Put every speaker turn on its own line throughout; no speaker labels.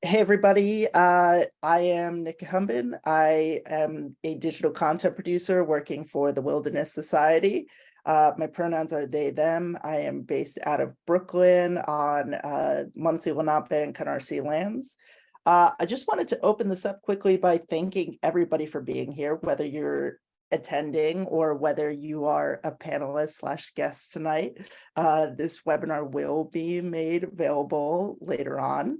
Hey everybody, I am Nick Humbin. I am a digital content producer working for the Wilderness Society. My pronouns are they, them. I am based out of Brooklyn on Munsee Lenape and Canarsie lands. I just wanted to open this up quickly by thanking everybody for being here, whether you're attending or whether you are a panelist slash guest tonight. This webinar will be made available later on.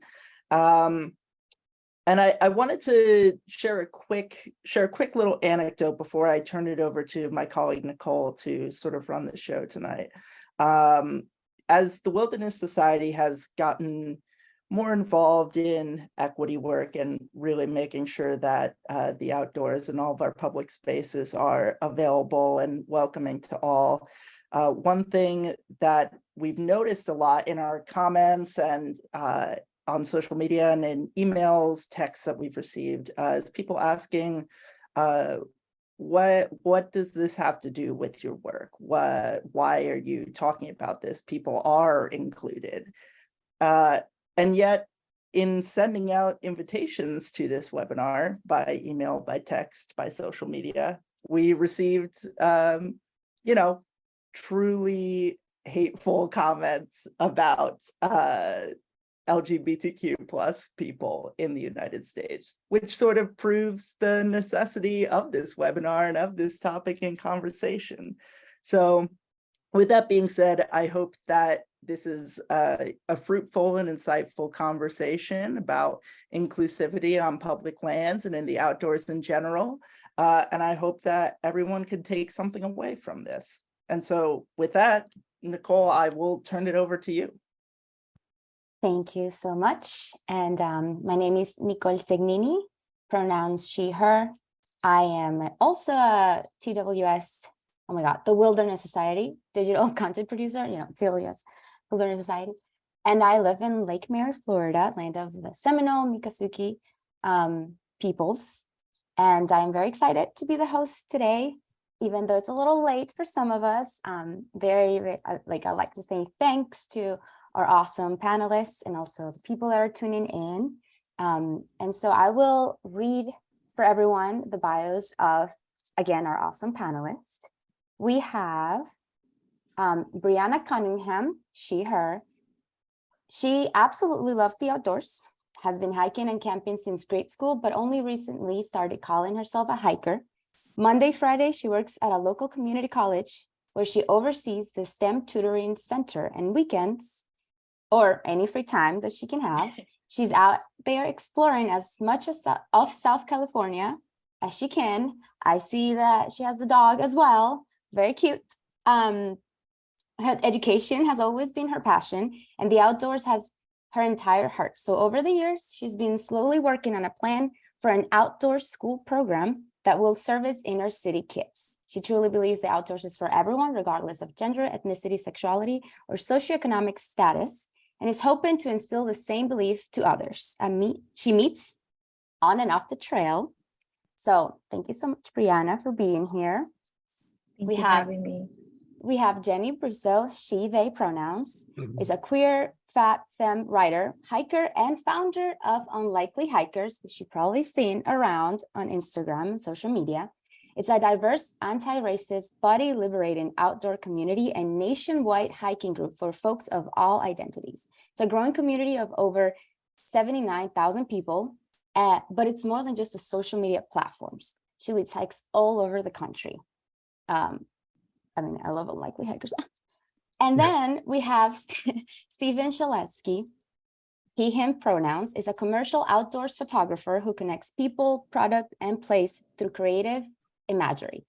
And I wanted to share a quick little anecdote before I turn it over to my colleague Nicole to sort of run the show tonight. As the Wilderness Society has gotten more involved in equity work and really making sure that the outdoors and all of our public spaces are available and welcoming to all. One thing that we've noticed a lot in our comments and on social media and in emails, texts that we've received, is people asking, what does this have to do with your work? Why are you talking about this? People are included. And yet, in sending out invitations to this webinar by email, by text, by social media, we received, truly hateful comments about LGBTQ plus people in the United States, which sort of proves the necessity of this webinar and of this topic and conversation. So with that being said, I hope that this is a fruitful and insightful conversation about inclusivity on public lands and in the outdoors in general. And I hope that everyone can take something away from this. And so with that, Nicole, I will turn it over to you.
Thank you so much. And my name is Nicole Segnini, pronouns she, her. I am also a TWS, oh my God, the Wilderness Society, digital content producer, TWS, Wilderness Society. And I live in Lake Mary, Florida, land of the Seminole, Miccosukee peoples. And I'm very excited to be the host today, even though it's a little late for some of us. I'd like to say thanks to our awesome panelists and also the people that are tuning in. And so I will read for everyone the bios of, again, our awesome panelists. We have Brianna Cunningham, she, her. She absolutely loves the outdoors, has been hiking and camping since grade school, but only recently started calling herself a hiker. Monday, Friday, she works at a local community college where she oversees the STEM tutoring center, and weekends, or any free time that she can have, she's out there exploring as much of South California as she can. I see that she has the dog as well, very cute. Her education has always been her passion, and the outdoors has her entire heart. So over the years, she's been slowly working on a plan for an outdoor school program that will service inner city kids. She truly believes the outdoors is for everyone, regardless of gender, ethnicity, sexuality, or socioeconomic status, and is hoping to instill the same belief to others. She meets on and off the trail. So thank you so much, Brianna, for being here.
Thank you for having me.
We have Jenny Bruso, she, they pronouns, is a queer, fat, femme writer, hiker, and founder of Unlikely Hikers, which you've probably seen around on Instagram and social media. It's a diverse, anti-racist, body-liberating outdoor community and nationwide hiking group for folks of all identities. It's a growing community of over 79,000 people, but it's more than just the social media platforms. She leads hikes all over the country. I love Unlikely Hikers. And then we have Stephen Shelesky. He, him pronouns, is a commercial outdoors photographer who connects people, product, and place through creative imagery.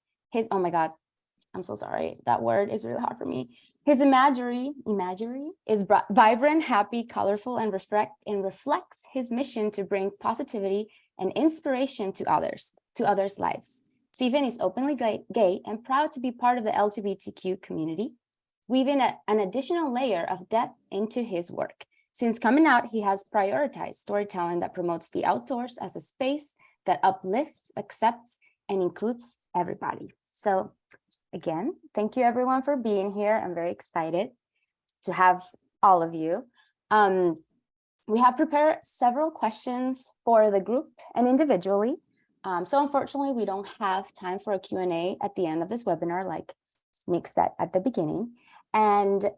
Oh my God, I'm so sorry. That word is really hard for me. His imagery is vibrant, happy, colorful, and reflects his mission to bring positivity and inspiration to others' lives. Stephen is openly gay and proud to be part of the LGBTQ community, weaving an additional layer of depth into his work. Since coming out, he has prioritized storytelling that promotes the outdoors as a space that uplifts, accepts, and includes everybody. So again, thank you everyone for being here. I'm very excited to have all of you. we have prepared several questions for the group and individually. So unfortunately, we don't have time for a Q&A at the end of this webinar, like Nick said at the beginning. And,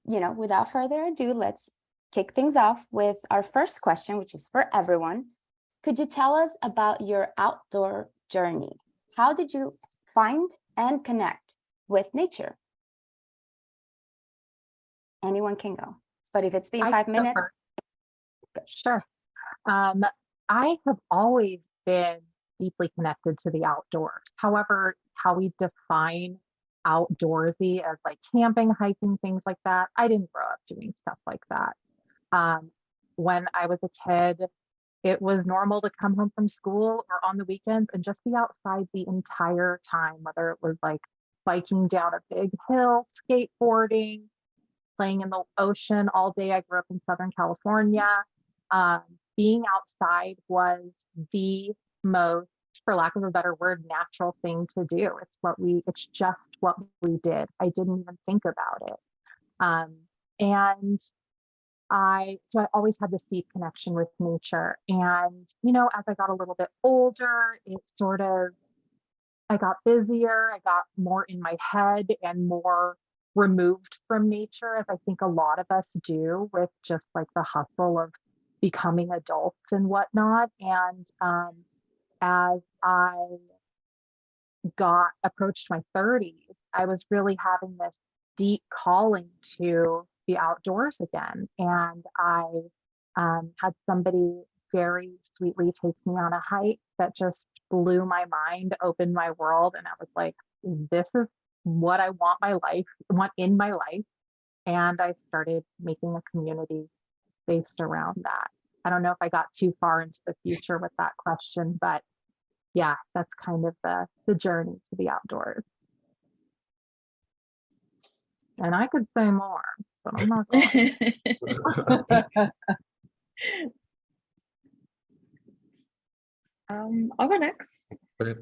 without further ado, let's kick things off with our first question, which is for everyone. Could you tell us about your outdoor journey? How did you find and connect with nature? Anyone can go, but if it's been 5 minutes.
Sure. I have always been deeply connected to the outdoors. However, how we define outdoorsy as like camping, hiking, things like that, I didn't grow up doing stuff like that. When I was a kid, it was normal to come home from school or on the weekends and just be outside the entire time, whether it was like biking down a big hill, skateboarding, playing in the ocean all day. I grew up in Southern California. Being outside was the most, for lack of a better word, natural thing to do. It's just what we did. I didn't even think about it. And I always had this deep connection with nature. And, as I got a little bit older, I got busier, I got more in my head and more removed from nature, as I think a lot of us do with just like the hustle of becoming adults and whatnot. And as I approached my 30s, I was really having this deep calling to the outdoors again. And I had somebody very sweetly take me on a hike that just blew my mind, opened my world. And I was like, this is what I want in my life. And I started making a community based around that. I don't know if I got too far into the future with that question, but yeah, that's kind of the journey to the outdoors. And I could say more, but I'm not going.
I'll go next.
Okay.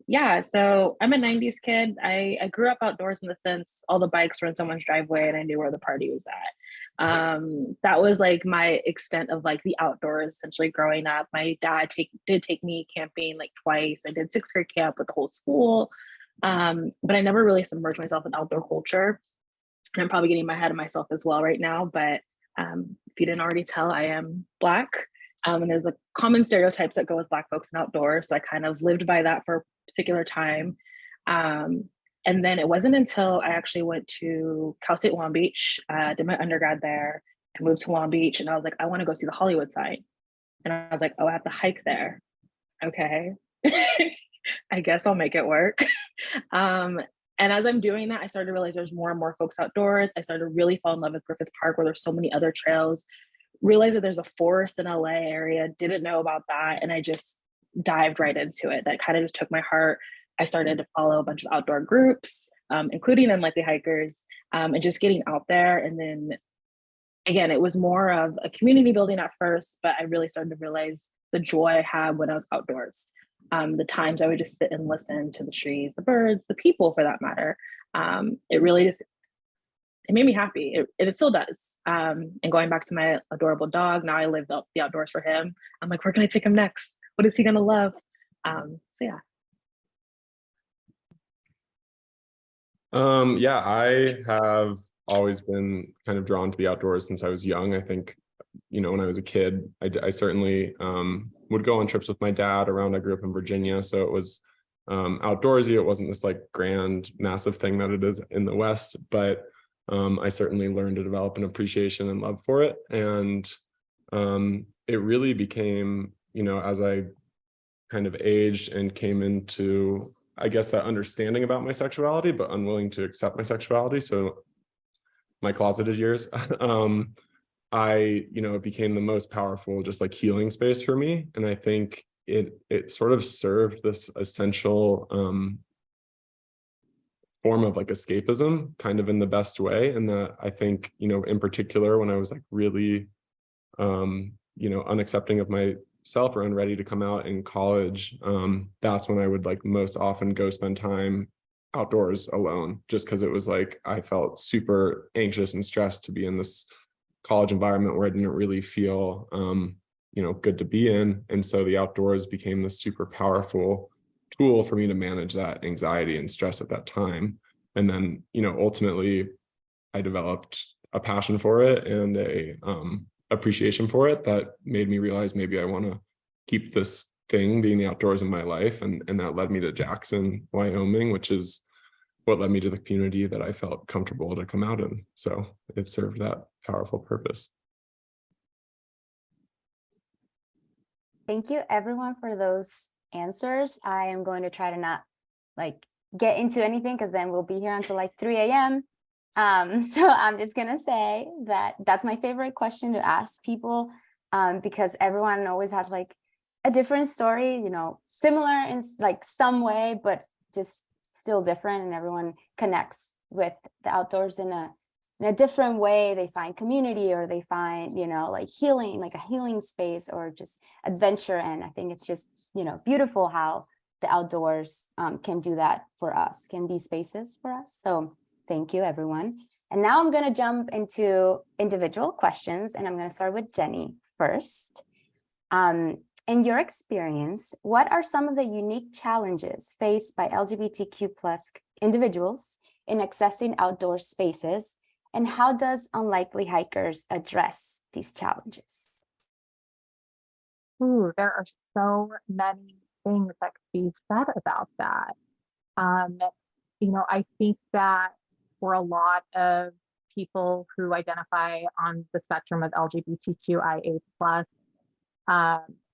Yeah, so I'm a 90s kid. I grew up outdoors in the sense all the bikes were in someone's driveway and I knew where the party was at. That was like my extent of like the outdoors essentially growing up. My dad did take me camping like twice. I did 6th grade camp with the whole school. But I never really submerged myself in outdoor culture. And I'm probably getting my head of myself as well right now, but if you didn't already tell, I am Black. And there's a common stereotypes that go with Black folks in outdoors. So I kind of lived by that for a particular time. And then it wasn't until I actually went to Cal State Long Beach, did my undergrad there, and moved to Long Beach. And I was like, I want to go see the Hollywood sign. And I was like, oh, I have to hike there. Okay. I guess I'll make it work. And as I'm doing that, I started to realize there's more and more folks outdoors. I started to really fall in love with Griffith Park, where there's so many other trails. Realized that there's a forest in LA area, didn't know about that. And I just dived right into it. That kind of just took my heart. I started to follow a bunch of outdoor groups, including Unlikely Hikers, and just getting out there. And then again, it was more of a community building at first, but I really started to realize the joy I had when I was outdoors. The times I would just sit and listen to the trees, the birds, the people for that matter. It really just, it made me happy. It still does. And going back to my adorable dog, now I live the outdoors for him. I'm like, where can I take him next? What is he gonna love? So yeah.
Yeah, I have always been kind of drawn to the outdoors since I was young. I think, when I was a kid, I certainly would go on trips with my dad around. I grew up in Virginia, so it was outdoorsy. It wasn't this like grand, massive thing that it is in the West, but I certainly learned to develop an appreciation and love for it. And it really became, as I kind of aged and came into, I guess, that understanding about my sexuality, but unwilling to accept my sexuality. So my closeted years, it became the most powerful, just like healing space for me. And I think it sort of served this essential form of like escapism, kind of in the best way. And that I think, in particular, when I was like really, unaccepting of myself or unready to come out in college, that's when I would like most often go spend time outdoors alone, just because it was like I felt super anxious and stressed to be in this college environment where I didn't really feel, good to be in. And so the outdoors became this super powerful tool for me to manage that anxiety and stress at that time. And then, ultimately I developed a passion for it and a appreciation for it that made me realize maybe I want to keep this thing being the outdoors in my life. And that led me to Jackson, Wyoming, which is what led me to the community that I felt comfortable to come out in. So it served that powerful purpose.
Thank you everyone for those answers. I am going to try to not get into anything because then we'll be here until 3 a.m. So I'm just gonna say that that's my favorite question to ask people, because everyone always has a different story, similar in some way, but just still different, and everyone connects with the outdoors in a different way. They find community, or they find healing, a healing space, or just adventure. And I think it's just beautiful how the outdoors can do that for us, can be spaces for us. So thank you everyone. And now I'm going to jump into individual questions, and I'm going to start with Jenny first. In your experience, what are some of the unique challenges faced by LGBTQ+ individuals in accessing outdoor spaces, and how does Unlikely Hikers address these challenges?
Ooh, there are so many things that could be said about that. I think that for a lot of people who identify on the spectrum of LGBTQIA+,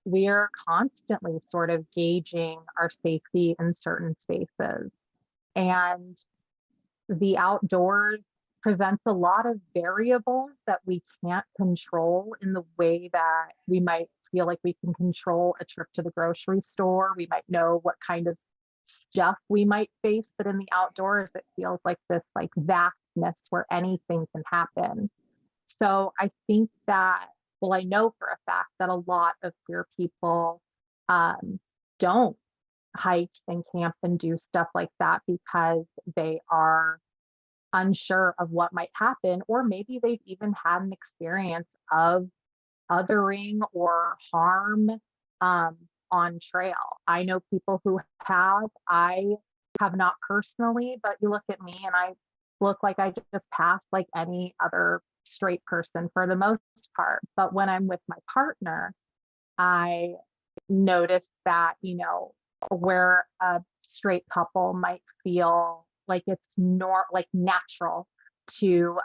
we're constantly sort of gauging our safety in certain spaces. And the outdoors presents a lot of variables that we can't control in the way that we might feel like we can control a trip to the grocery store. We might know what kind of stuff we might face, but in the outdoors, it feels like this vastness where anything can happen. So I think that, well, I know for a fact that a lot of queer people don't hike and camp and do stuff like that because they are unsure of what might happen, or maybe they've even had an experience of othering or harm on trail. I know people who have. I have not personally, but you look at me and I look like I just passed like any other straight person for the most part. But when I'm with my partner, I notice that, where a straight couple might feel like it's natural to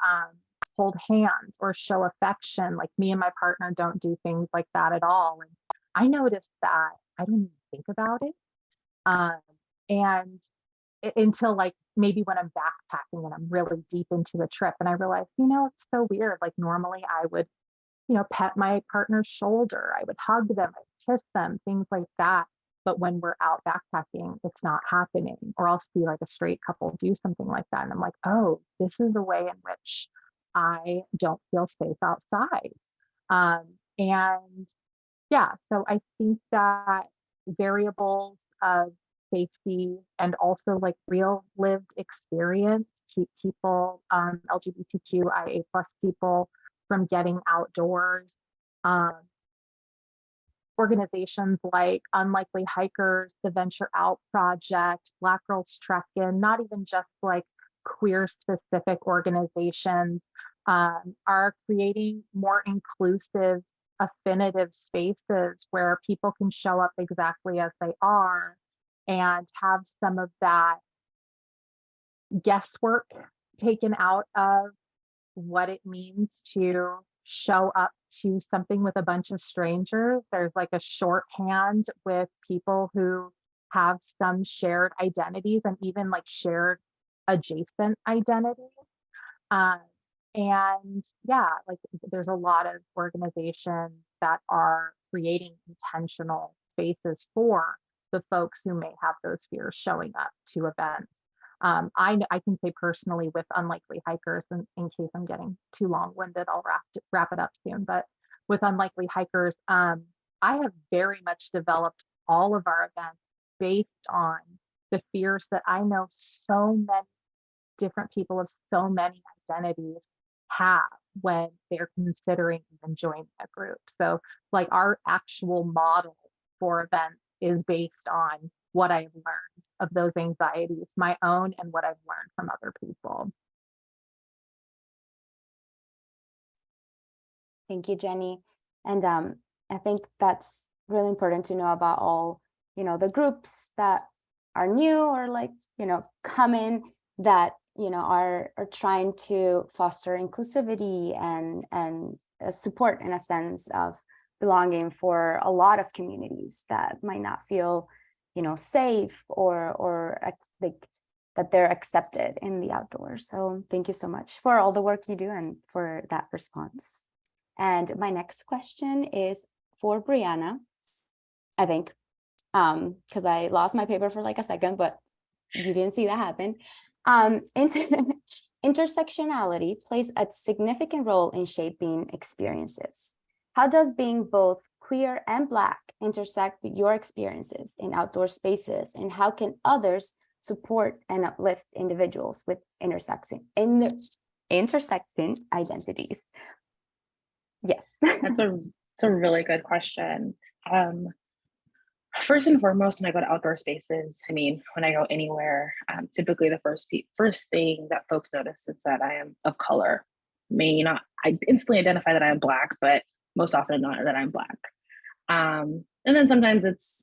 hold hands or show affection. Like me and my partner don't do things like that at all. And I noticed that I didn't even think about it. And until maybe when I'm backpacking and I'm really deep into a trip and I realize, it's so weird. Like normally I would, pet my partner's shoulder, I would hug them, I'd kiss them, things like that. But when we're out backpacking, it's not happening. Or I'll see like a straight couple do something like that. And I'm like, oh, this is the way in which I don't feel safe outside. And yeah, so I think that variables of safety and also like real lived experience keep people, LGBTQIA+ people, from getting outdoors. Organizations like Unlikely Hikers, the Venture Out Project, Black Girls Trek In, not even just like queer specific organizations, are creating more inclusive, affinitive spaces where people can show up exactly as they are and have some of that guesswork taken out of what it means to show up to something with a bunch of strangers. There's like a shorthand with people who have some shared identities and even like shared adjacent identities. And yeah, like there's a lot of organizations that are creating intentional spaces for the folks who may have those fears showing up to events. I can say personally with Unlikely Hikers, and in case I'm getting too long-winded, I'll wrap it up soon. But with Unlikely Hikers, I have very much developed all of our events based on the fears that I know so many different people of so many identities have. when they're considering even joining a group. So like our actual model for events is based on what I've learned of those anxieties, my own and what I've learned from other people.
Thank you, Jenny. And I think that's really important to know about all, the groups that are new or like, come in that, are trying to foster inclusivity and support in a sense of belonging for a lot of communities that might not feel, safe or like that they're accepted in the outdoors. So thank you so much for all the work you do and for that response. And my next question is for Brianna, I think, because I lost my paper for like a second, but you didn't see that happen. Intersectionality plays a significant role in shaping experiences. How does being both queer and Black intersect with your experiences in outdoor spaces, and how can others support and uplift individuals with intersecting identities? Yes.
It's a really good question. First and foremost, when I go to outdoor spaces, when I go anywhere, typically the first thing that folks notice is that I am of color. I instantly identify that I am Black, but most often not that I'm Black. And then sometimes it's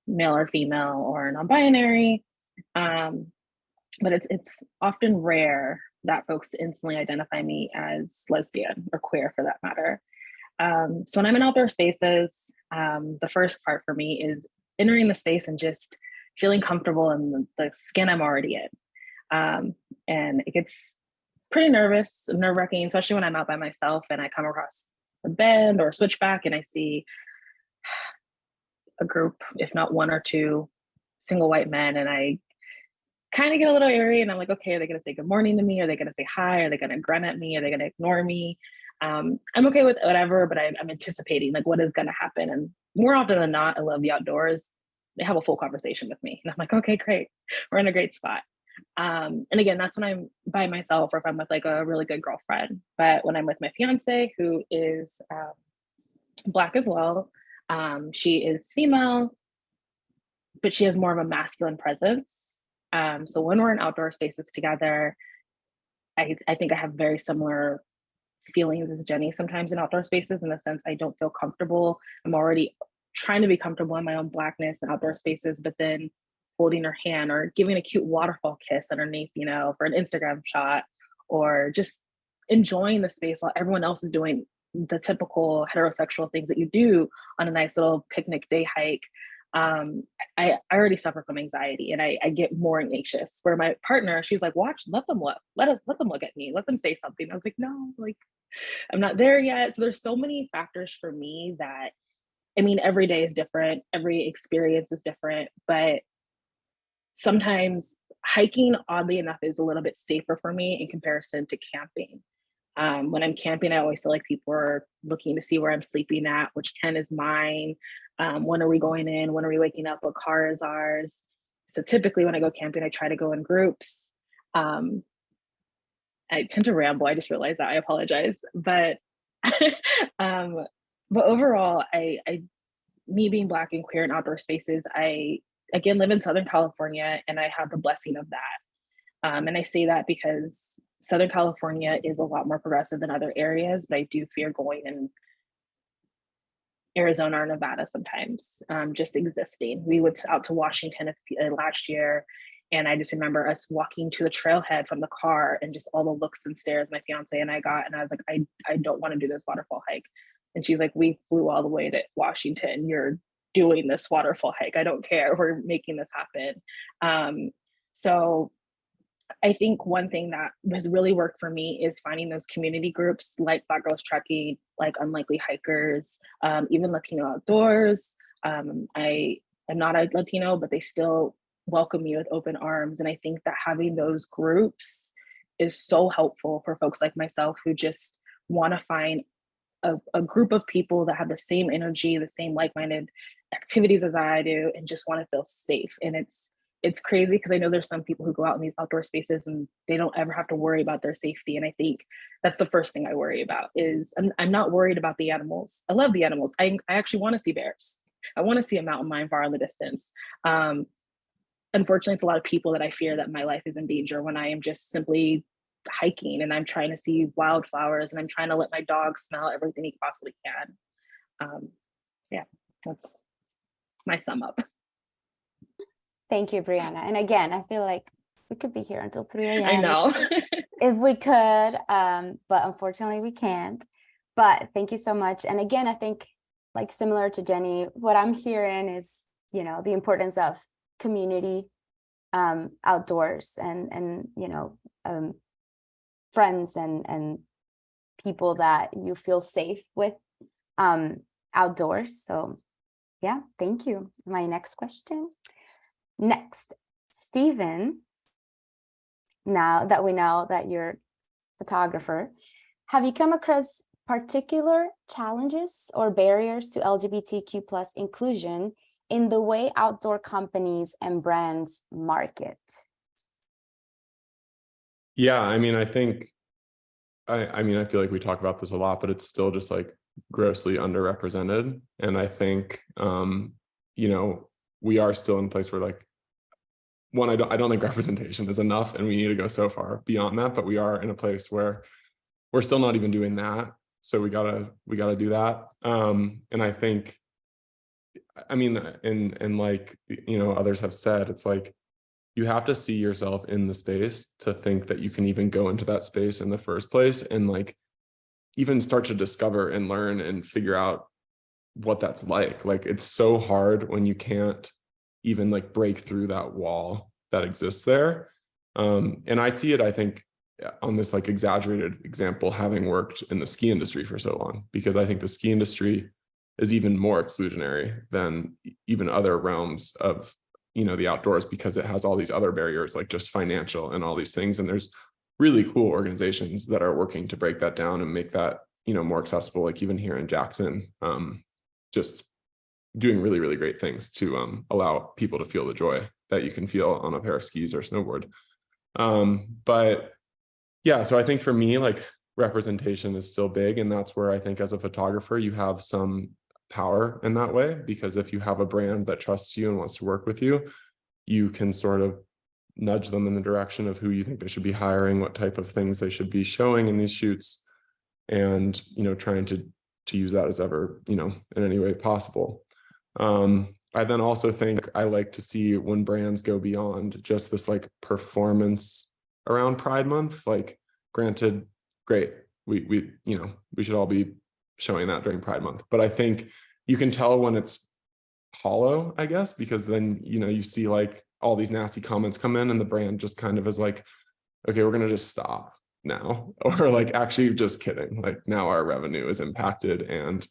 male or female or non-binary, but it's often rare that folks instantly identify me as lesbian or queer for that matter. So when I'm in outdoor spaces, the first part for me is entering the space and just feeling comfortable in the skin I'm already in. And it gets pretty nerve-wracking, especially when I'm out by myself and I come across a bend or a switchback and I see a group, if not one or two single white men, and I kind of get a little airy and I'm like, okay, are they going to say good morning to me? Are they going to say hi? Are they going to grunt at me? Are they going to ignore me? I'm okay with whatever, but I'm anticipating like what is going to happen. And more often than not, I love the outdoors. They have a full conversation with me. And I'm like, okay, great. We're in a great spot. And again, that's when I'm by myself or if I'm with like a really good girlfriend. But when I'm with my fiance, who is Black as well, she is female, but she has more of a masculine presence. So when we're in outdoor spaces together, I think I have very similar feelings as Jenny sometimes in outdoor spaces, in the sense I don't feel comfortable. I'm already trying to be comfortable in my own Blackness in outdoor spaces, but then holding her hand or giving a cute waterfall kiss underneath, for an Instagram shot, or just enjoying the space while everyone else is doing the typical heterosexual things that you do on a nice little picnic day hike. I already suffer from anxiety and I get more anxious, where my partner, she's like, watch, let them look at me, let them say something. I was like, no, like I'm not there yet. So there's so many factors for me that, every day is different. Every experience is different, but sometimes hiking, oddly enough, is a little bit safer for me in comparison to camping. When I'm camping, I always feel like people are looking to see where I'm sleeping at, which tent is mine. When are we going in? When are we waking up? What car is ours? So typically when I go camping, I try to go in groups. I tend to ramble. I just realized that. I apologize. But but overall, me being Black and queer in outdoor spaces, I again live in Southern California, and I have the blessing of that. And I say that because Southern California is a lot more progressive than other areas, but I do fear going in Arizona or Nevada sometimes, just existing. We went out to Washington last year, and I just remember us walking to the trailhead from the car and just all the looks and stares my fiance and I got, and I was like, I don't want to do this waterfall hike. And she's like, we flew all the way to Washington. You're doing this waterfall hike. I don't care. We're making this happen. So I think one thing that has really worked for me is finding those community groups like Black Girls Trekking, like Unlikely Hikers, even Latino Outdoors. I am not a Latino, but they still welcome me with open arms. And I think that having those groups is so helpful for folks like myself who just want to find a group of people that have the same energy, the same like-minded activities as I do, and just want to feel safe. And it's crazy because I know there's some people who go out in these outdoor spaces and they don't ever have to worry about their safety. And I think that's the first thing I worry about is I'm not worried about the animals. I love the animals. I actually want to see bears. I want to see a mountain lion far in the distance. Unfortunately, it's a lot of people that I fear that my life is in danger when I am just simply hiking and I'm trying to see wildflowers and I'm trying to let my dog smell everything he possibly can. Yeah, that's my sum up.
Thank you, Brianna. And again, I feel like we could be here until 3 a.m.
I know.
if we could, but unfortunately we can't. But thank you so much. And again, I think like similar to Jenny, what I'm hearing is, you know, the importance of community outdoors and you know, friends and people that you feel safe with outdoors. So yeah, thank you. My next question. Next, Stephen, now that we know that you're a photographer, have you come across particular challenges or barriers to LGBTQ plus inclusion in the way outdoor companies and brands market?
Yeah, I mean, I think, I mean, I feel like we talk about this a lot, but it's still just like grossly underrepresented. And I think, you know, we are still in a place where like, one, I don't think representation is enough and we need to go so far beyond that, but we are in a place where we're still not even doing that. So we gotta do that. And I think, I mean, and like, you know, others have said, it's like, you have to see yourself in the space to think that you can even go into that space in the first place and like even start to discover and learn and figure out what that's like. Like, it's so hard when you can't even like break through that wall that exists there. And I see it, I think, on this like exaggerated example, having worked in the ski industry for so long, because I think the ski industry is even more exclusionary than even other realms of, you know, the outdoors, because it has all these other barriers, like just financial and all these things. And there's really cool organizations that are working to break that down and make that, you know, more accessible. Like even here in Jackson, just doing really, really great things to allow people to feel the joy that you can feel on a pair of skis or snowboard. But yeah, so I think for me, like representation is still big. And that's where I think as a photographer, you have some power in that way, because if you have a brand that trusts you and wants to work with you, you can sort of nudge them in the direction of who you think they should be hiring, what type of things they should be showing in these shoots, and, you know, trying to use that as ever, you know, in any way possible. I then also think I like to see when brands go beyond just this like performance around Pride Month. Like, granted, great, we you know, we should all be showing that during Pride Month, but I think you can tell when it's hollow, I guess, because then, you know, you see like all these nasty comments come in and the brand just kind of is like, okay, we're gonna just stop now, or like, actually just kidding, like now our revenue is impacted and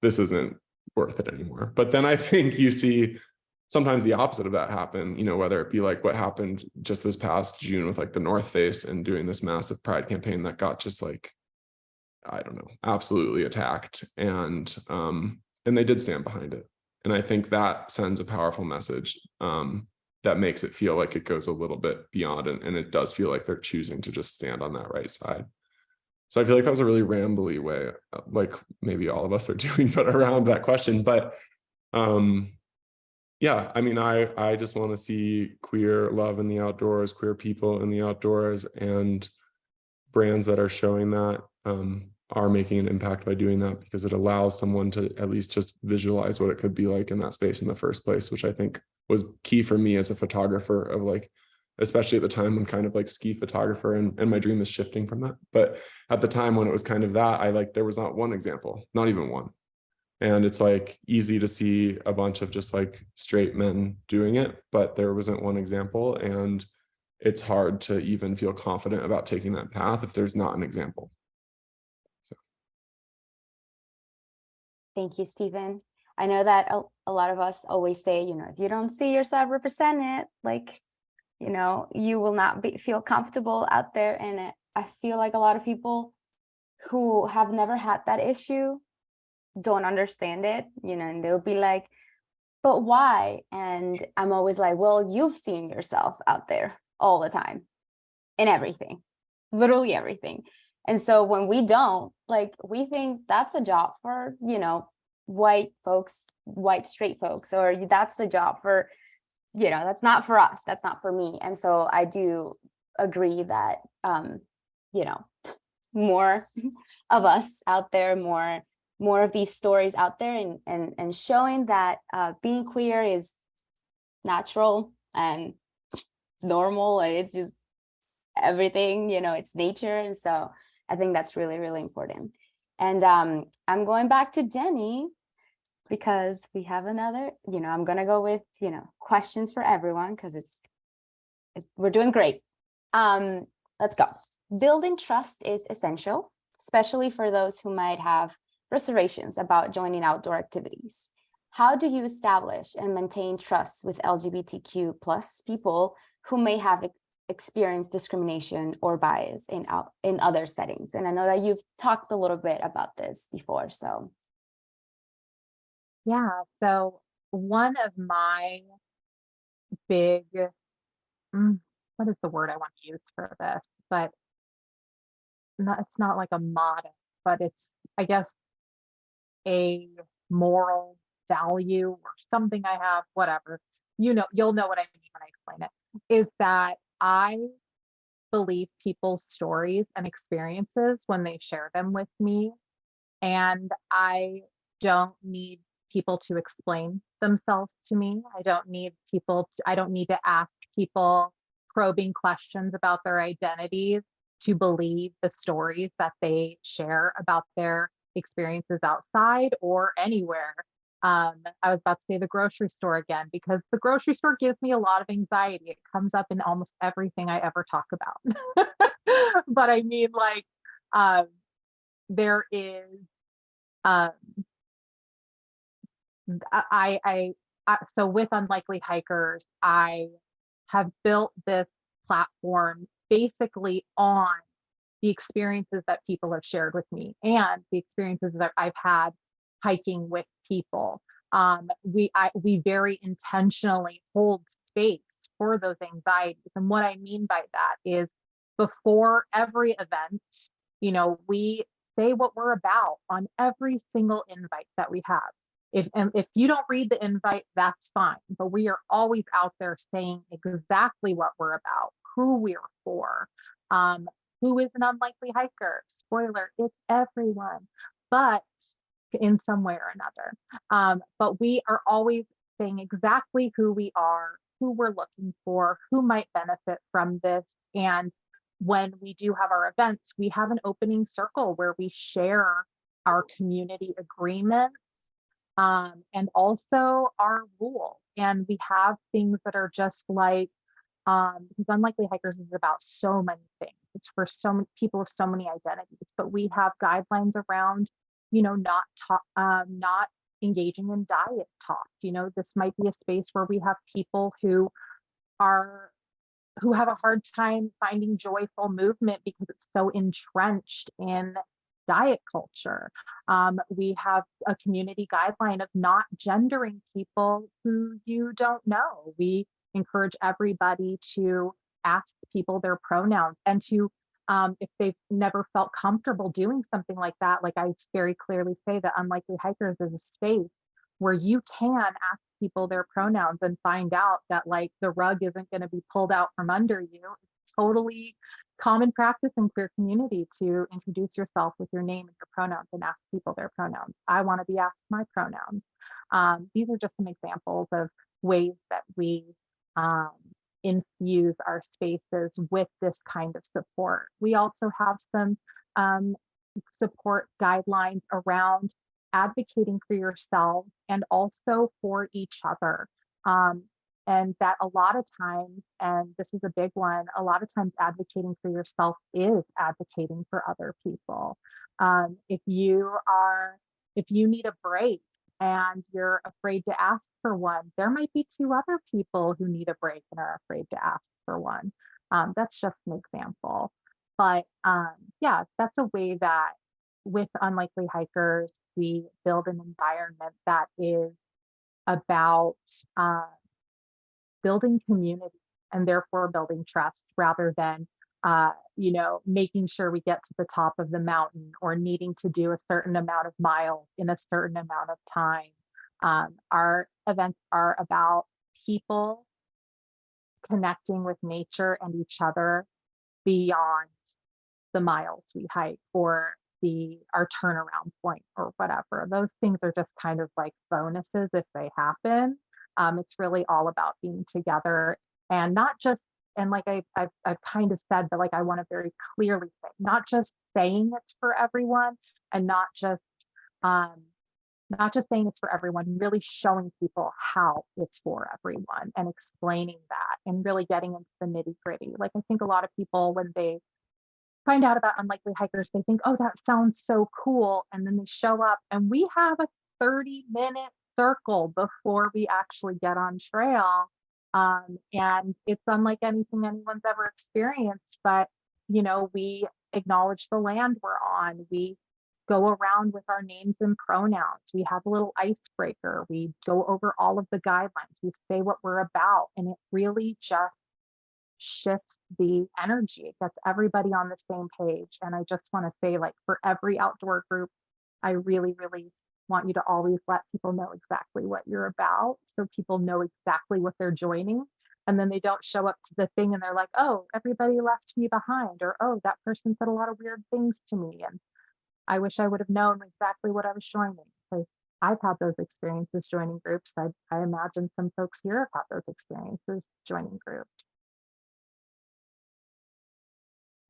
this isn't worth it anymore. But then I think you see sometimes the opposite of that happen, you know, whether it be like what happened just this past June with like the North Face and doing this massive pride campaign that got just like, I don't know, absolutely attacked. And they did stand behind it. And I think that sends a powerful message that makes it feel like it goes a little bit beyond, and it does feel like they're choosing to just stand on that right side. So I feel like that was a really rambly way, like maybe all of us are doing, but around that question. But yeah, I mean, I just want to see queer love in the outdoors, queer people in the outdoors, and brands that are showing that are making an impact by doing that, because it allows someone to at least just visualize what it could be like in that space in the first place, which I think was key for me as a photographer, of like, especially at the time when kind of like ski photographer, and my dream is shifting from that. But at the time when it was kind of that, I like, there was not one example, not even one. And it's like easy to see a bunch of just like straight men doing it, but there wasn't one example. And it's hard to even feel confident about taking that path if there's not an example. So.
Thank you, Stephen. I know that a lot of us always say, you know, if you don't see yourself represented, like, you know, you will not feel comfortable out there. And I feel like a lot of people who have never had that issue don't understand it, you know, and they'll be like, but why? And I'm always like, well, you've seen yourself out there all the time in everything, literally everything. And so when we don't, like, we think that's a job for, you know, white folks, white straight folks, or that's the job for, you know, that's not for us, that's not for me. And so I do agree that, you know, more of us out there, more of these stories out there, and showing that being queer is natural and normal, and it's just everything, you know, it's nature. And so I think that's really, really important. And I'm going back to Jenny because we have another, you know, I'm gonna go with, you know, questions for everyone because it's we're doing great. Let's go. Building trust is essential, especially for those who might have reservations about joining outdoor activities. How do you establish and maintain trust with LGBTQ plus people who may have experienced discrimination or bias in other settings? And I know that you've talked a little bit about this before, so.
Yeah, so one of my big, what is the word I want to use for this? But it's not like a motto, but it's, I guess, a moral value or something I have, whatever. You know, you'll know what I mean when I explain it, is that I believe people's stories and experiences when they share them with me. And I don't need people to explain themselves to me. I don't need to ask people probing questions about their identities to believe the stories that they share about their experiences outside or anywhere. I was about to say the grocery store again, because the grocery store gives me a lot of anxiety. It comes up in almost everything I ever talk about. But I mean, like, there is, so with Unlikely Hikers, I have built this platform basically on the experiences that people have shared with me and the experiences that I've had hiking with people. We very intentionally hold space for those anxieties. And what I mean by that is, before every event, you know, we say what we're about on every single invite that we have. If you don't read the invite, that's fine. But we are always out there saying exactly what we're about, who we're for, who is an unlikely hiker. Spoiler, it's everyone, but in some way or another. But we are always saying exactly who we are, who we're looking for, who might benefit from this. And when we do have our events, we have an opening circle where we share our community agreements, and also our rules. And we have things that are just like, because Unlikely Hikers is about so many things. It's for so many people of so many identities, but we have guidelines around, you know, not engaging in diet talk. You know, this might be a space where we have people who have a hard time finding joyful movement because it's so entrenched in diet culture. We have a community guideline of not gendering people who you don't know. We encourage everybody to ask people their pronouns, and to, if they've never felt comfortable doing something like that, like I very clearly say that Unlikely Hikers is a space where you can ask people their pronouns and find out that, like, the rug isn't going to be pulled out from under you. It's totally common practice in queer community to introduce yourself with your name and your pronouns and ask people their pronouns. I want to be asked my pronouns. These are just some examples of ways that we infuse our spaces with this kind of support. We also have some support guidelines around advocating for yourself and also for each other. And that a lot of times, and this is a big one, a lot of times advocating for yourself is advocating for other people. If you need a break and you're afraid to ask for one, there might be two other people who need a break and are afraid to ask for one. That's just an example. But yeah, that's a way that with Unlikely Hikers, we build an environment that is about building community and therefore building trust rather than making sure we get to the top of the mountain or needing to do a certain amount of miles in a certain amount of time. Our events are about people connecting with nature and each other beyond the miles we hike or our turnaround point or whatever. Those things are just kind of like bonuses if they happen. It's really all about being together and not just, and like I've kind of said, but like I want to very clearly say, not just saying it's for everyone and not just saying it's for everyone, really showing people how it's for everyone and explaining that and really getting into the nitty gritty. Like I think a lot of people, when they find out about unlikely hikers, they think, oh, that sounds so cool. And then they show up and we have a 30-minute circle before we actually get on trail. And it's unlike anything anyone's ever experienced, but we acknowledge the land we're on. We go around with our names and pronouns. We have a little icebreaker. We go over all of the guidelines. We say what we're about. And it really just shifts the energy. It gets everybody on the same page. And I just want to say, like, for every outdoor group, I really, really want you to always let people know exactly what you're about, so people know exactly what they're joining. And then they don't show up to the thing and they're like, oh, everybody left me behind, or oh, that person said a lot of weird things to me, and I wish I would have known exactly what I was joining. Because I've had those experiences joining groups. I imagine some folks here have had those experiences joining groups.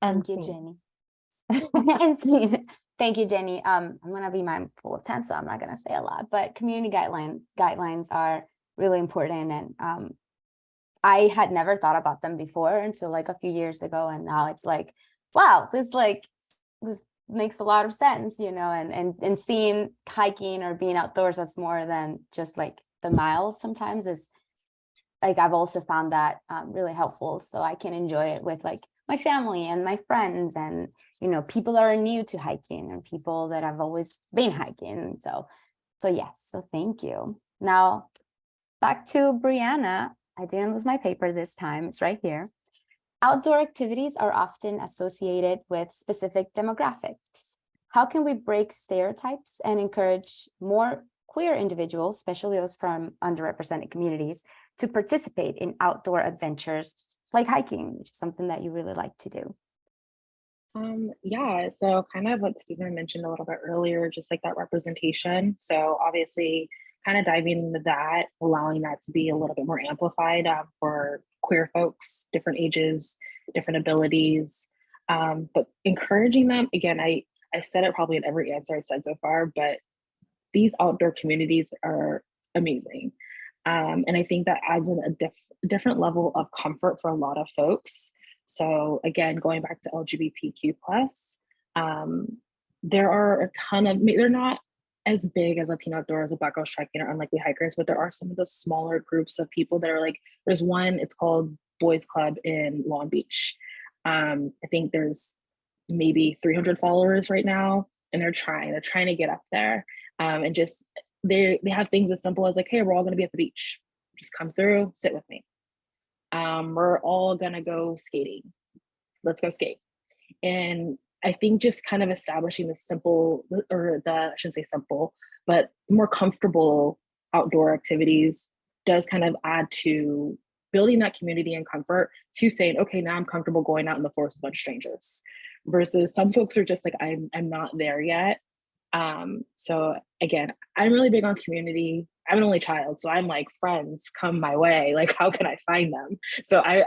Thank you, Jenny. And thank you, Jenny. I'm gonna be mindful of time, so I'm not gonna say a lot, but community guidelines are really important. And I had never thought about them before until like a few years ago. And now it's like, wow, this makes a lot of sense, and seeing hiking or being outdoors as more than just like the miles sometimes is like, I've also found that really helpful. So I can enjoy it with like my family and my friends and, people that are new to hiking and people that have always been hiking. So yes, so thank you. Now back to Brianna. I didn't lose my paper this time. It's right here. Outdoor activities are often associated with specific demographics. How can we break stereotypes and encourage more queer individuals, especially those from underrepresented communities, to participate in outdoor adventures like hiking, which is something that you really like to do?
Yeah, so kind of what Stephen mentioned a little bit earlier, just like that representation. So obviously kind of diving into that, allowing that to be a little bit more amplified for queer folks, different ages, different abilities, but encouraging them. Again, I said it probably in every answer I've said so far, but these outdoor communities are amazing. And I think that adds in a different level of comfort for a lot of folks. So again, going back to LGBTQ+, there are a ton of, they're not as big as Latino Outdoors or Black Girls Trekking or Unlikely Hikers, but there are some of those smaller groups of people that are like, there's one, it's called Boys Club in Long Beach. I think there's maybe 300 followers right now, and they're trying to get up there. And just, they have things as simple as like, hey, we're all gonna be at the beach. Just come through, sit with me. We're all gonna go skating. Let's go skate. And I think just kind of establishing the simple, or I shouldn't say simple, but more comfortable outdoor activities does kind of add to building that community and comfort, to saying, okay, now I'm comfortable going out in the forest with a bunch of strangers, versus some folks are just like, I'm not there yet. So again, I'm really big on community. I'm an only child, so I'm like, friends come my way, like how can I find them? So I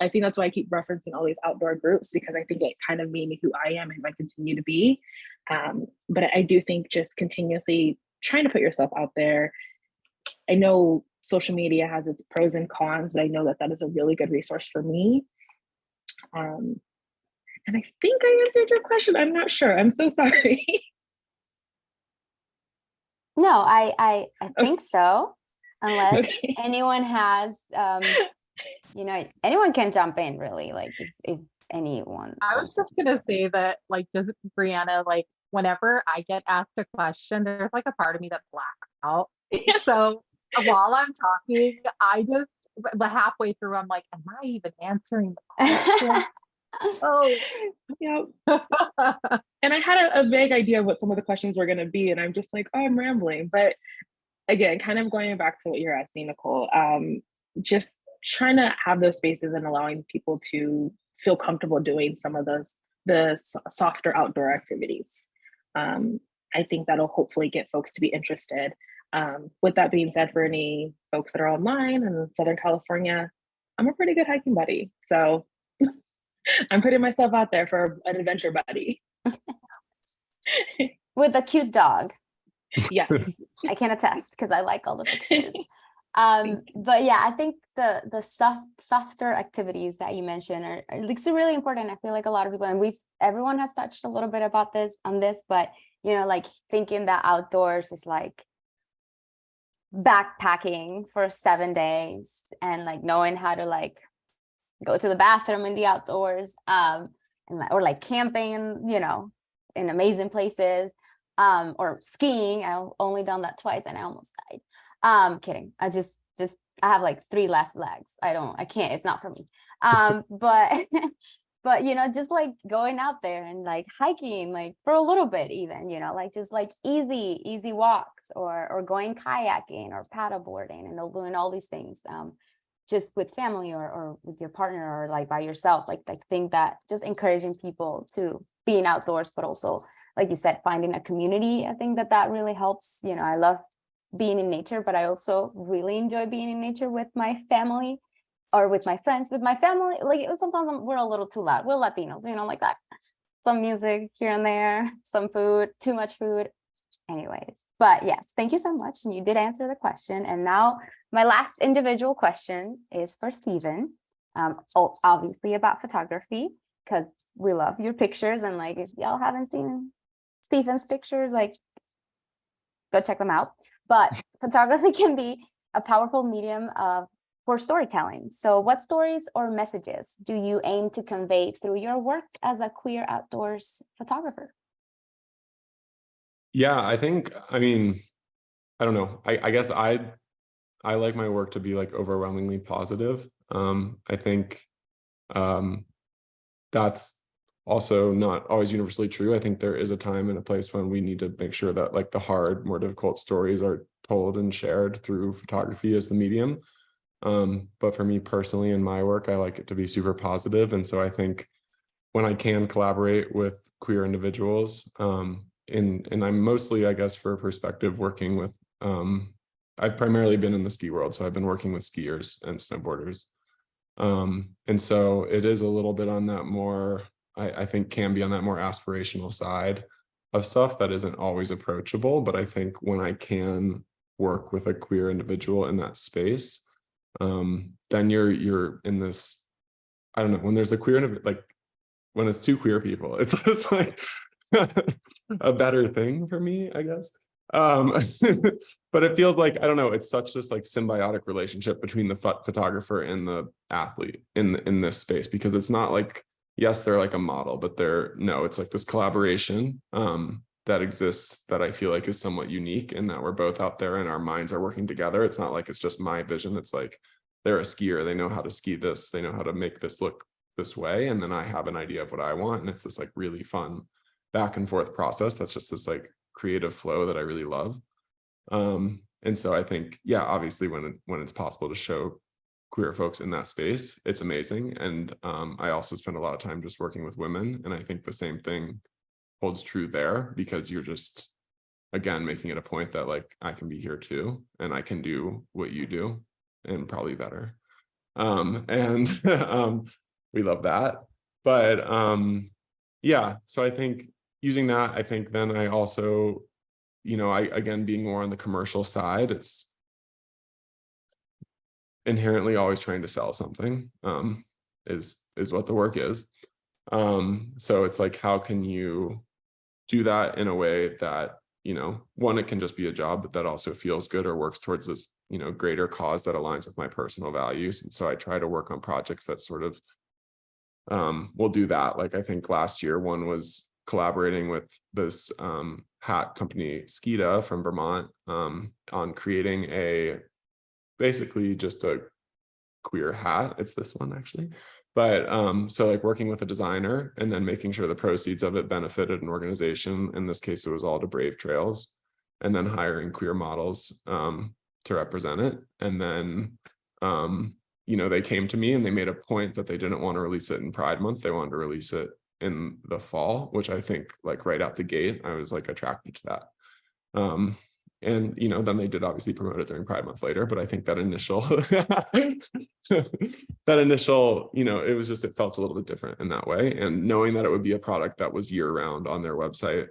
think that's why I keep referencing all these outdoor groups, because I think it kind of made me who I am and who I continue to be. But I do think just continuously trying to put yourself out there. I know social media has its pros and cons, but I know that is a really good resource for me. And I think I answered your question. I'm not sure. I'm so sorry.
No, I think so. Unless
Okay.
anyone has, anyone can jump in really, like if anyone.
I was just gonna say that, like, does Brianna, like, whenever I get asked a question, there's like a part of me that blacks out. So While I'm talking, but halfway through, I'm like, am I even answering the question? Oh,
Yep. And I had a vague idea of what some of the questions were going to be, and I'm just like, oh, I'm rambling. But again, kind of going back to what you're asking, Nicole, just trying to have those spaces and allowing people to feel comfortable doing some of the softer outdoor activities. I think that'll hopefully get folks to be interested. With that being said, for any folks that are online in Southern California, I'm a pretty good hiking buddy. So I'm putting myself out there for an adventure buddy.
With a cute dog.
Yes.
I can attest because I like all the pictures. But yeah, I think the softer activities that you mentioned are like so really important. I feel like a lot of people, and everyone has touched a little bit about this, but you know, like thinking that outdoors is like backpacking for 7 days and like knowing how to like go to the bathroom in the outdoors, or like camping, you know, in amazing places, or skiing. I've only done that twice and I almost died. Kidding. I just I have like 3 left legs. I can't, it's not for me. But you know, just like going out there and like hiking, like for a little bit, even, you know, like just like easy walks, or going kayaking or paddleboarding, and doing all these things, just with family or with your partner, or like by yourself, like think that just encouraging people to being outdoors, but also, like you said, finding a community. I think that really helps. You know, I love being in nature, but I also really enjoy being in nature with my family or with my friends. With my family, like sometimes we're a little too loud. We're Latinos, you know, like that. Some music here and there, some food, too much food. Anyways, but yes, thank you so much. And you did answer the question. And now my last individual question is for Stephen. Obviously about photography, because we love your pictures. And like, if y'all haven't seen Stephen's pictures, like go check them out. But photography can be a powerful medium for storytelling. So what stories or messages do you aim to convey through your work as a queer outdoors photographer?
Yeah, I think, I mean, I don't know. I guess I like my work to be like overwhelmingly positive. I think that's also not always universally true. I think there is a time and a place when we need to make sure that like the hard, more difficult stories are told and shared through photography as the medium. But for me personally in my work, I like it to be super positive. And so I think when I can collaborate with queer individuals, and I'm mostly, I guess, for perspective, working with, I've primarily been in the ski world. So I've been working with skiers and snowboarders. And so it is a little bit on that more, I think can be on that more aspirational side of stuff that isn't always approachable. But I think when I can work with a queer individual in that space, then you're in this, I don't know, when there's a queer, like when it's 2 queer people, it's like a better thing for me, I guess. But it feels like, I don't know, it's such this like symbiotic relationship between the photographer and the athlete in this space, because it's not like, yes, they're like a model, but it's like this collaboration that exists that I feel like is somewhat unique, in that we're both out there and our minds are working together. It's not like it's just my vision. It's like they're a skier, they know how to ski this, they know how to make this look this way, and then I have an idea of what I want, and it's this like really fun back and forth process that's just this like creative flow that I really love. And so I think, yeah, obviously when it's possible to show queer folks in that space, it's amazing. And I also spend a lot of time just working with women, and I think the same thing holds true there, because you're just, again, making it a point that like I can be here too, and I can do what you do and probably better. We love that. But yeah, so I think using that, I think then I also, again, being more on the commercial side, it's inherently always trying to sell something, is what the work is. So it's like, how can you do that in a way that, one, it can just be a job, but that also feels good or works towards this, greater cause that aligns with my personal values. And so I try to work on projects that sort of will do that. Like I think last year, one was collaborating with this hat company, Skita from Vermont, on creating a basically just a queer hat. It's this one actually. But so like working with a designer and then making sure the proceeds of it benefited an organization. In this case, it was all to Brave Trails, and then hiring queer models to represent it. And then they came to me and they made a point that they didn't want to release it in Pride Month. They wanted to release it in the fall, which I think like right out the gate, I was like attracted to that. And then they did obviously promote it during Pride Month later, but I think that initial it felt a little bit different in that way. And knowing that it would be a product that was year round on their website,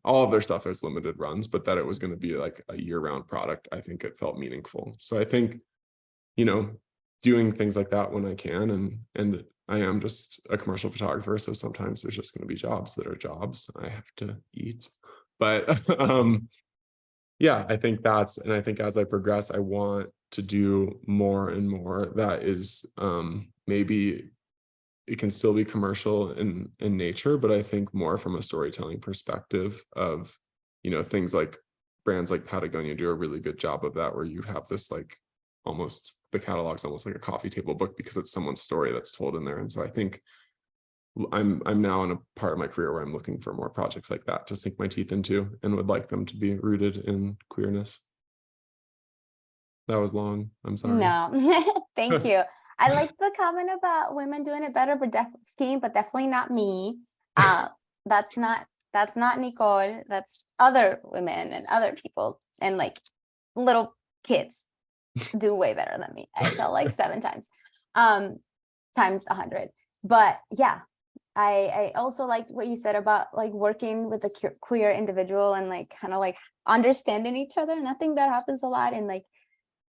all of their stuff is limited runs, but that it was going to be like a year round product, I think it felt meaningful. So I think, doing things like that when I can, and I am just a commercial photographer, so sometimes there's just going to be jobs that are jobs. I have to eat, but yeah, I think as I progress, I want to do more and more that is maybe it can still be commercial in nature, but I think more from a storytelling perspective of, things like brands like Patagonia do a really good job of that, where you have this like the catalog's almost like a coffee table book because it's someone's story that's told in there. And so I think I'm now in a part of my career where I'm looking for more projects like that to sink my teeth into, and would like them to be rooted in queerness. That was long. I'm sorry.
No, thank you. I like the comment about women doing it better, but definitely not me. That's not Nicole. That's other women and other people, and like little kids do way better than me. I felt like 7 times, times 100. But yeah, I also like what you said about like working with a queer individual and like kind of like understanding each other. And I think that happens a lot. And like,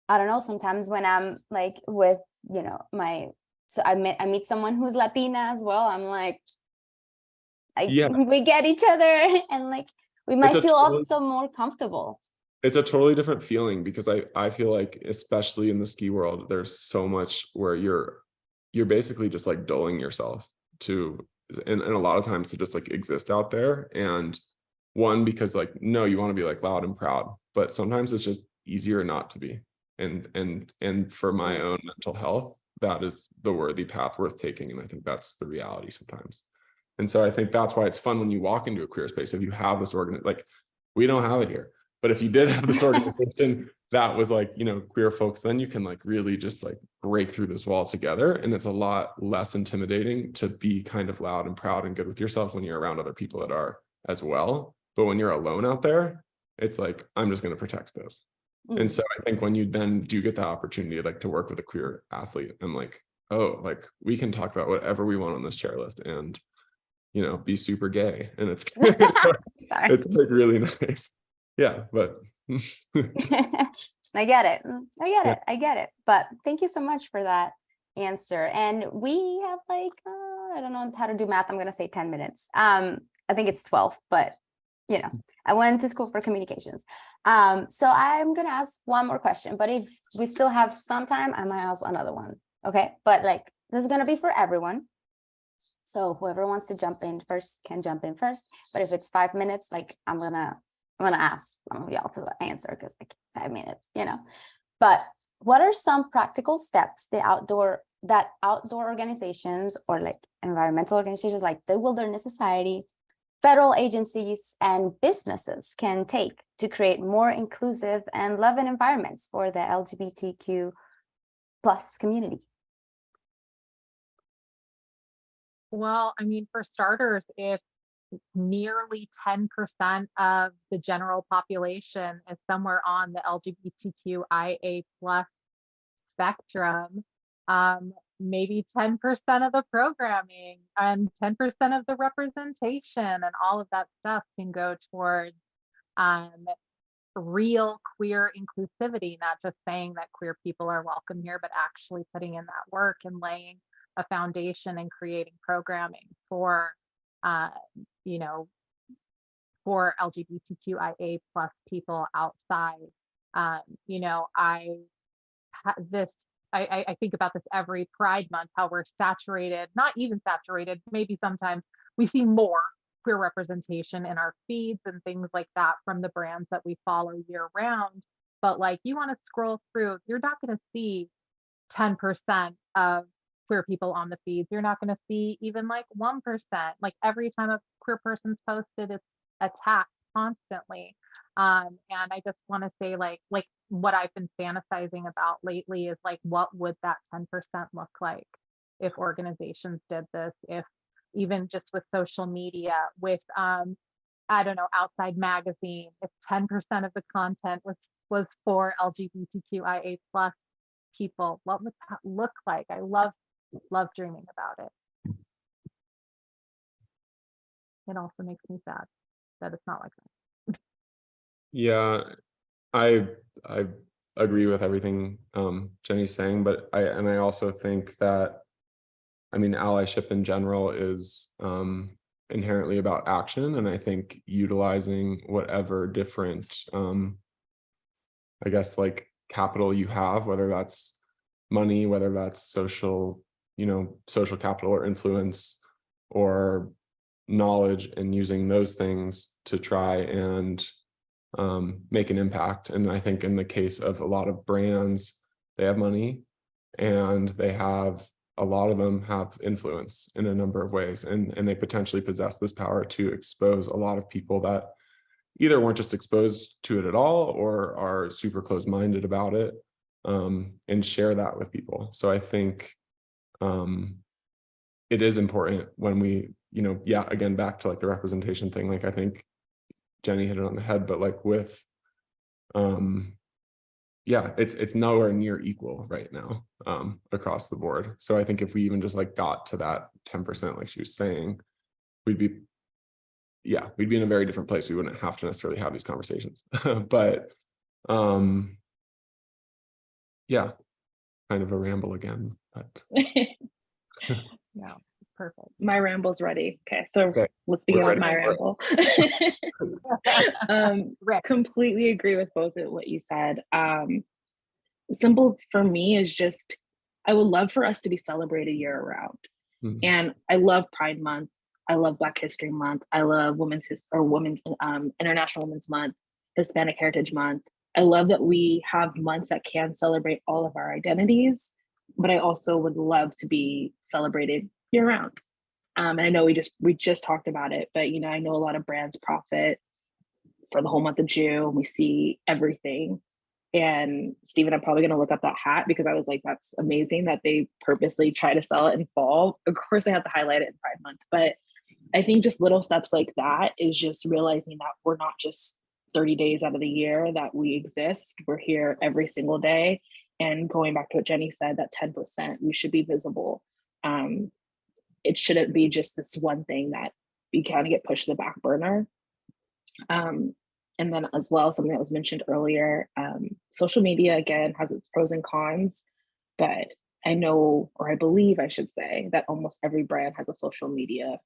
I don't know, sometimes when I'm like with, I meet someone who's Latina as well. I'm like, we get each other, and like we might feel also more comfortable.
It's a totally different feeling, because I feel like, especially in the ski world, there's so much where you're basically just like dulling yourself to, and a lot of times to just like exist out there. And one, because like, no, you want to be like loud and proud, but sometimes it's just easier not to be. And for my own mental health, that is the worthy path worth taking. And I think that's the reality sometimes. And so I think that's why it's fun when you walk into a queer space. If you have this like, we don't have it here, but if you did have this organization that was like, queer folks, then you can like really just like break through this wall together. And it's a lot less intimidating to be kind of loud and proud and good with yourself when you're around other people that are as well. But when you're alone out there, it's like, I'm just going to protect this. And so I think when you then do get the opportunity like to work with a queer athlete, I'm like, oh, like we can talk about whatever we want on this chairlift and, be super gay. And it's it's like really nice. Yeah, but
I get it. But thank you so much for that answer. And we have like, I don't know how to do math. I'm going to say 10 minutes. I think it's 12, but I went to school for communications. So I'm going to ask one more question, but if we still have some time, I might ask another one. Okay. But like, this is going to be for everyone. So whoever wants to jump in first can jump in first. But if it's 5 minutes, like I'm gonna ask some of y'all to answer, because like 5 minutes, But what are some practical steps that outdoor organizations or like environmental organizations like the Wilderness Society, federal agencies, and businesses can take to create more inclusive and loving environments for the LGBTQ plus community?
Well, I mean, for starters, if nearly 10% of the general population is somewhere on the LGBTQIA plus spectrum, maybe 10% of the programming and 10% of the representation and all of that stuff can go towards real queer inclusivity, not just saying that queer people are welcome here, but actually putting in that work and laying a foundation and creating programming for for LGBTQIA plus people outside. I think about this every Pride Month, how we're saturated, not even saturated, maybe sometimes we see more queer representation in our feeds and things like that from the brands that we follow year round. but like you want to scroll through, you're not going to see 10% of queer people on the feeds. You're not going to see even like 1%. Like every time a queer person's posted, it's attacked constantly. And I just want to say like what I've been fantasizing about lately is like, what would that 10% look like if organizations did this, if even just with social media, with I don't know, Outside Magazine, if 10% of the content was for LGBTQIA plus people, what would that look like? I love dreaming about it. It also makes me sad that it's not like that.
Yeah, I agree with everything Jenny's saying, but I also think that, I mean, allyship in general is inherently about action, and I think utilizing whatever different I guess like capital you have, whether that's money, whether that's social, social capital or influence or knowledge, and using those things to try and make an impact. And I think in the case of a lot of brands, they have money and a lot of them have influence in a number of ways, and they potentially possess this power to expose a lot of people that either weren't just exposed to it at all or are super close-minded about it, and share that with people. So I think it is important when we, again, back to like the representation thing, like I think Jenny hit it on the head, but like with it's nowhere near equal right now across the board. So I think if we even just like got to that 10%, like she was saying, we'd be in a very different place. We wouldn't have to necessarily have these conversations. But kind of a ramble again, but
Yeah, perfect.
My ramble's ready. Okay, so
okay.
let's begin
We're
with my
ready.
ramble. Completely agree with both of what you said. Simple for me is just, I would love for us to be celebrated year round. Mm-hmm. And I love Pride Month. I love Black History Month. I love Women's International Women's Month, Hispanic Heritage Month. I love that we have months that can celebrate all of our identities, but I also would love to be celebrated year round. And I know we just talked about it, but I know a lot of brands profit for the whole month of June. We see everything. And Stephen, I'm probably going to look up that hat because I was like, that's amazing that they purposely try to sell it in fall. Of course, they have to highlight it in Pride Month, but I think just little steps like that is just realizing that we're not just 30 days out of the year that we exist. We're here every single day. And going back to what Jenny said, that 10%, we should be visible. It shouldn't be just this one thing that we kind of get pushed to the back burner. And then as well, something that was mentioned earlier, social media, again, has its pros and cons, but I know, or I believe I should say, that almost every brand has a social media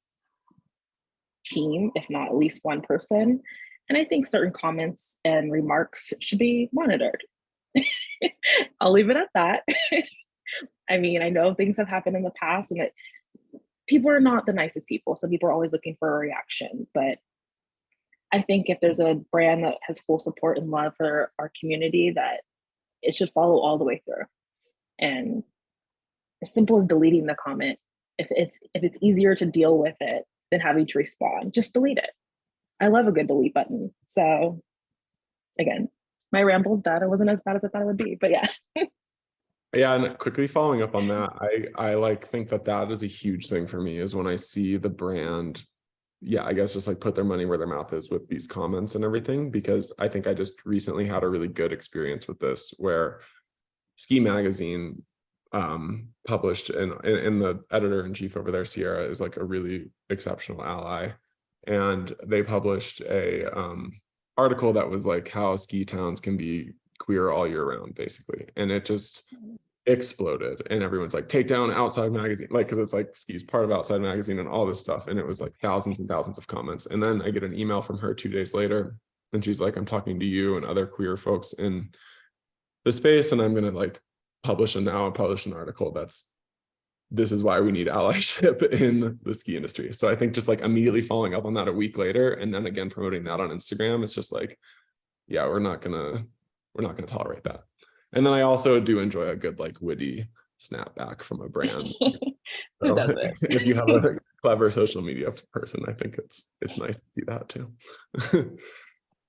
team, if not at least one person. And I think certain comments and remarks should be monitored. I'll leave it at that. I mean, I know things have happened in the past and that people are not the nicest people. So people are always looking for a reaction, but I think if there's a brand that has full support and love for our community, that it should follow all the way through. And as simple as deleting the comment, if it's easier to deal with it than having to respond, just delete it. I love a good delete button. So again, my ramble's done. It wasn't as bad as I thought it would be, but yeah.
Yeah, and quickly following up on that, I like think that is a huge thing for me, is when I see the brand, I guess just like put their money where their mouth is with these comments and everything, because I think I just recently had a really good experience with this, where Ski Magazine published, and the editor-in-chief over there, Sierra, is like a really exceptional ally, and they published a article that was like how ski towns can be queer all year round, basically, and it just exploded, and everyone's like, take down Outside Magazine, like, because it's like Ski's part of Outside Magazine and all this stuff, and it was like thousands and thousands of comments. And then I get an email from her 2 days later, and she's like, I'm talking to you and other queer folks in the space, and I'm gonna like publish an article this is why we need allyship in the ski industry. So I think just like immediately following up on that a week later, and then again promoting that on Instagram, it's just like, we're not gonna we're not going to tolerate that. And then I also do enjoy a good like witty snapback from a brand.
Who
So
doesn't?
if you have a clever social media person, I think it's nice to see that too.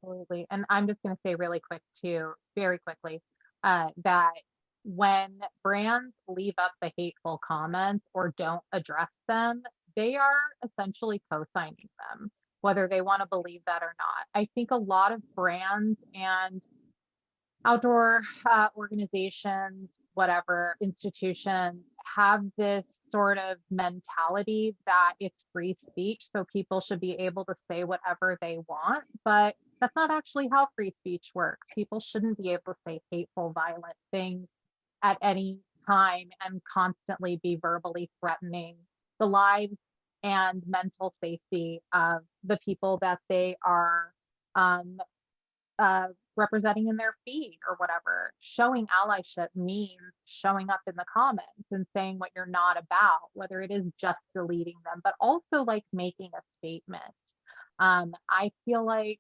Absolutely. And I'm just going to say really quick too, very quickly, that when brands leave up the hateful comments or don't address them, they are essentially co-signing them, whether they want to believe that or not. I think a lot of brands and outdoor organizations, whatever, institutions have this sort of mentality that it's free speech, so people should be able to say whatever they want, but that's not actually how free speech works. People shouldn't be able to say hateful, violent things at any time and constantly be verbally threatening the lives and mental safety of the people that they are representing in their feed or whatever. Showing allyship means showing up in the comments and saying what you're not about, whether it is just deleting them, but also like making a statement. I feel like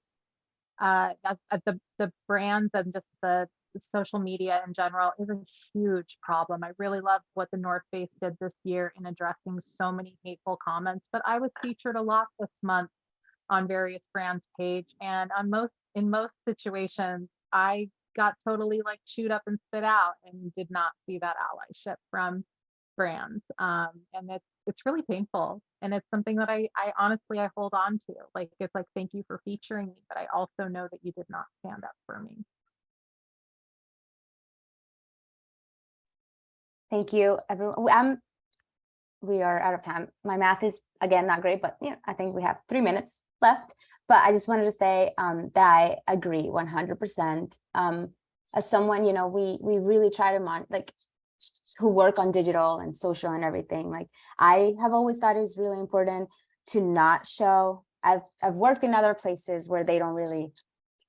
the brands and just the social media in general is a huge problem. I really love what the North Face did this year in addressing so many hateful comments, but I was featured a lot this month on various brands' page, and in most situations, I got totally like chewed up and spit out and did not see that allyship from brands. And it's really painful. And it's something that I honestly I hold on to. Like it's like, thank you for featuring me, but I also know that you did not stand up for me.
Thank you, everyone. We are out of time. My math is again not great, but I think we have 3 minutes left. But I just wanted to say that I agree 100%. As someone, we really try to who work on digital and social and everything. Like I have always thought it was really important to not show. I've worked in other places where they don't really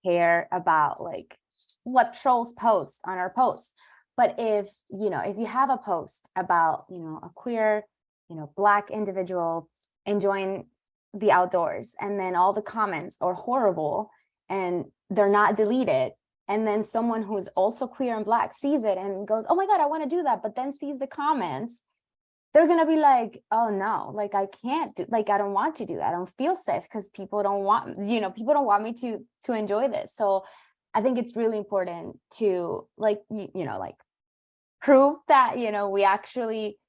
care about like what trolls post on our posts. But if you have a post about a queer Black individual enjoying the outdoors, and then all the comments are horrible and they're not deleted, and then someone who's also queer and Black sees it and goes, oh my God, I want to do that, but then sees the comments, they're gonna be like, oh no, like I can't do, like I don't want to do that, I don't feel safe because people don't want me to enjoy this. So I think it's really important to prove that we actually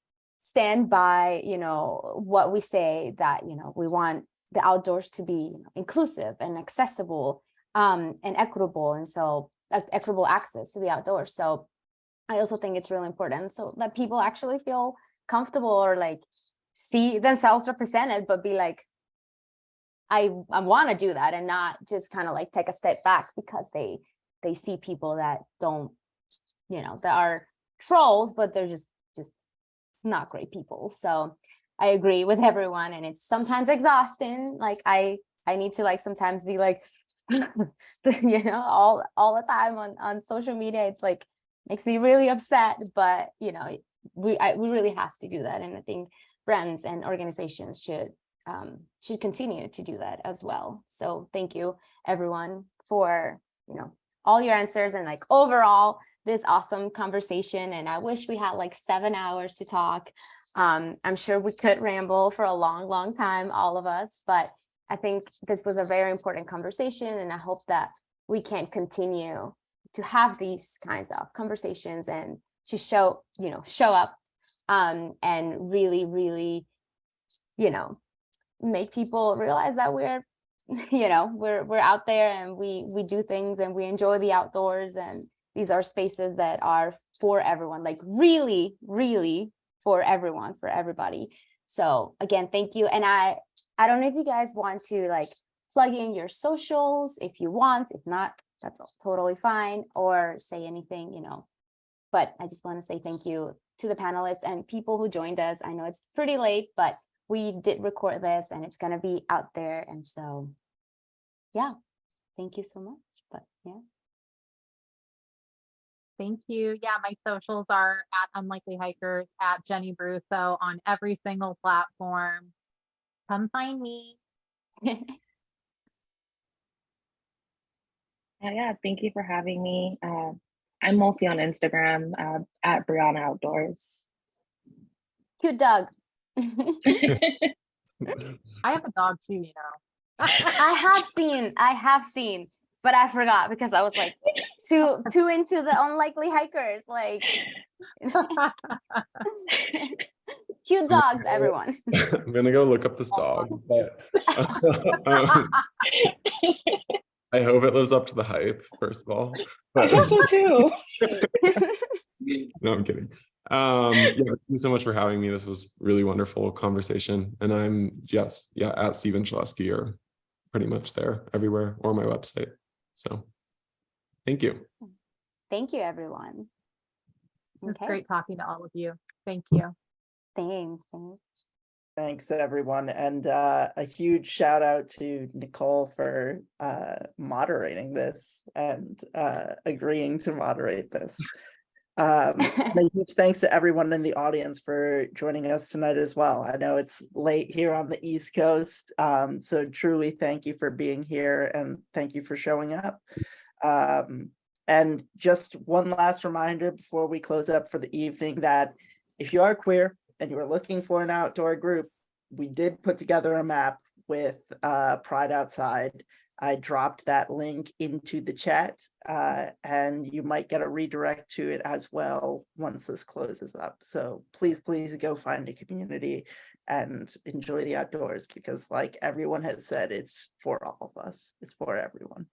stand by what we say, that we want the outdoors to be inclusive and accessible and equitable, and so equitable access to the outdoors. So I also think it's really important so that people actually feel comfortable or like see themselves represented, but be like, I want to do that, and not just kind of like take a step back because they see people that don't that are trolls, but they're just not great people. So I agree with everyone, and it's sometimes exhausting. Like I need to like sometimes be like all the time on social media. It's like makes me really upset, but we really have to do that, and I think brands and organizations should continue to do that as well. So thank you everyone for all your answers and like overall this awesome conversation. And I wish we had like 7 hours to talk. I'm sure we could ramble for a long time, all of us, but I think this was a very important conversation, and I hope that we can continue to have these kinds of conversations and to show up and really make people realize that we're we're out there and we do things and we enjoy the outdoors, and these are spaces that are for everyone, like really for everyone, for everybody. So again, thank you. And I don't know if you guys want to like plug in your socials if you want. If not, that's totally fine, or say anything, but I just want to say thank you to the panelists and people who joined us. I know it's pretty late, but we did record this and it's going to be out there. And so, yeah, thank you so much. But yeah.
Thank you. Yeah, my socials are at Unlikely Hikers, at Jenny Bruso on every single platform. Come find me.
Yeah, thank you for having me. I'm mostly on Instagram at Brianna Outdoors.
Cute dog.
I have a dog too, you know.
I have seen, but I forgot because I was like too into the unlikely hikers. Like cute dogs, everyone.
I'm gonna go look up this dog, but um, I hope it lives up to the hype, first of all.
I hope so too.
No, I'm kidding. Yeah, thank you so much for having me. This was really wonderful conversation. And I'm just, yeah, at Steven Shelesky, or pretty much there everywhere, or my website. So thank you.
Thank you, everyone.
It's
Okay,
great talking to all of you. Thank you.
thanks.
Thanks, everyone. And a huge shout out to Nicole for moderating this and agreeing to moderate this. And a huge thanks to everyone in the audience for joining us tonight as well. I know it's late here on the East Coast, so truly thank you for being here and thank you for showing up. And just one last reminder before we close up for the evening that if you are queer and you are looking for an outdoor group, we did put together a map with Pride Outside. I dropped that link into the chat, and you might get a redirect to it as well once this closes up. So please go find a community and enjoy the outdoors, because like everyone has said, it's for all of us. It's for everyone.